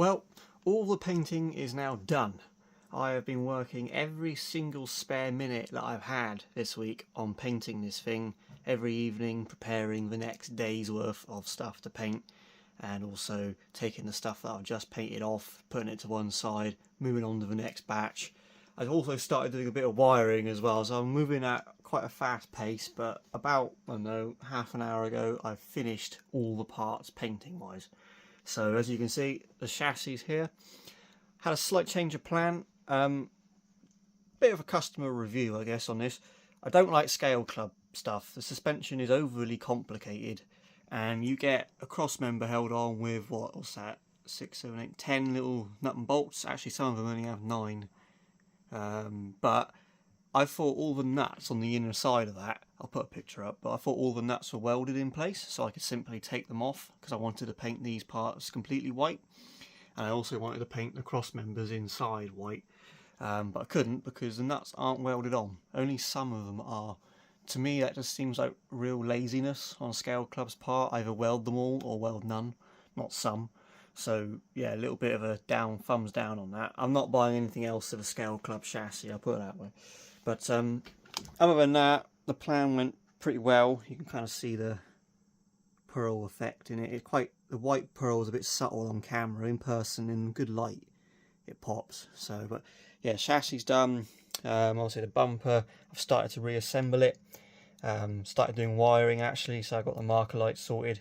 Well, all the painting is now done. I have been working every single spare minute that I've had this week on painting this thing, every evening preparing the next day's worth of stuff to paint, and also taking the stuff that I've just painted off, putting it to one side, moving on to the next batch. I've also started doing a bit of wiring as well, so I'm moving at quite a fast pace, but about, I don't know, half an hour ago I've finished all the parts painting wise. So as you can see, the chassis here had a slight change of plan. Bit of a customer review, I guess, on this. I don't like scale club stuff. The suspension is overly complicated, and you get a cross member held on with what's that? 6, 7, 8, 10 little nut and bolts. Actually, some of them only have 9. But I thought all the nuts on the inner side of that, I'll put a picture up, but I thought all the nuts were welded in place, so I could simply take them off, because I wanted to paint these parts completely white. And I also wanted to paint the cross members inside white, but I couldn't because the nuts aren't welded on. Only some of them are. To me, that just seems like real laziness on Scale Club's part. Either weld them all or weld none, not some. So yeah, a little bit of a thumbs down on that. I'm not buying anything else of a Scale Club chassis, I'll put it that way. But other than that, the plan went pretty well. You can kind of see the pearl effect in it. The white pearl is a bit subtle on camera. In person, in good light, it pops. So, but yeah, chassis done. Obviously the bumper, I've started to reassemble it. Started doing wiring actually, so I got the marker light sorted.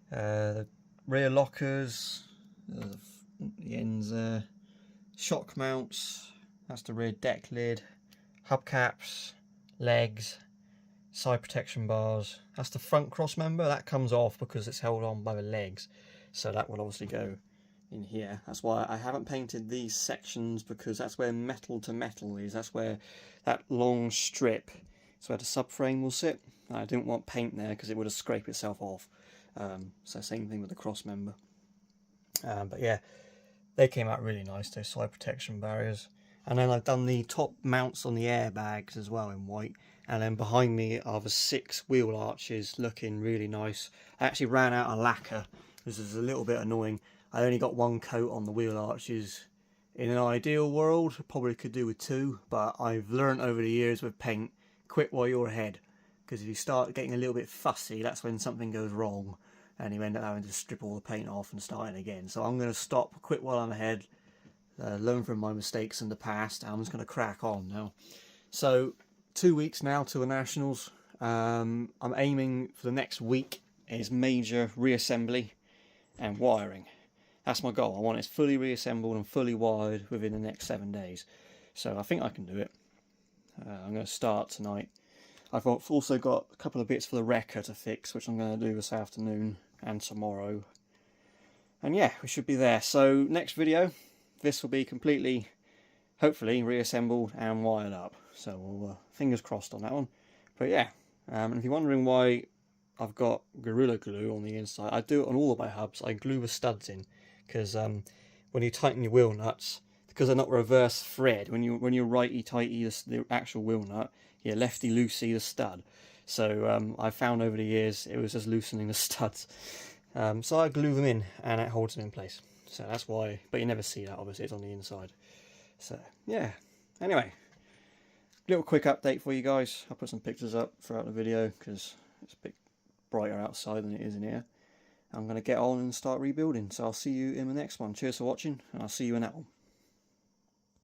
The rear lockers, the ends there, shock mounts, that's the rear deck lid, hubcaps, legs, side protection bars. That's the front cross member. That comes off because it's held on by the legs, so that will obviously go in here. That's why I haven't painted these sections, because that's where metal to metal is. That's where that long strip, that's where the subframe will sit. I didn't want paint there because it would have scraped itself off. So same thing with the cross member. But yeah, they came out really nice, those side protection barriers. And then I've done the top mounts on the airbags as well in white. And then behind me are the 6 wheel arches, looking really nice. I actually ran out of lacquer. This is a little bit annoying. I only got 1 coat on the wheel arches. In an ideal world, I probably could do with 2, but I've learned over the years with paint, quit while you're ahead. Because if you start getting a little bit fussy, that's when something goes wrong, and you end up having to strip all the paint off and start it again. So I'm going to stop, quit while I'm ahead, learn from my mistakes in the past, and I'm just going to crack on now. So 2 weeks now to the Nationals. I'm aiming for the next week is major reassembly and wiring. That's my goal. I want it fully reassembled and fully wired within the next 7 days. So I think I can do it. I'm going to start tonight. I've also got a couple of bits for the wrecker to fix, which I'm going to do this afternoon and tomorrow. And yeah, we should be there. So next video, this will be completely, hopefully, reassembled and wired up. So we'll, fingers crossed on that one. But yeah, and if you're wondering why I've got Gorilla Glue on the inside, I do it on all of my hubs. I glue the studs in, because when you tighten your wheel nuts, because they're not reverse thread, when you're righty tighty the actual wheel nut, you're lefty loosey the stud. So I found over the years it was just loosening the studs. So I glue them in and it holds them in place. So that's why, but you never see that, obviously it's on the inside. So yeah, anyway, little quick update for you guys. I'll put some pictures up throughout the video because it's a bit brighter outside than it is in here. I'm going to get on and start rebuilding, so I'll see you in the next one. Cheers for watching, and I'll see you in that one.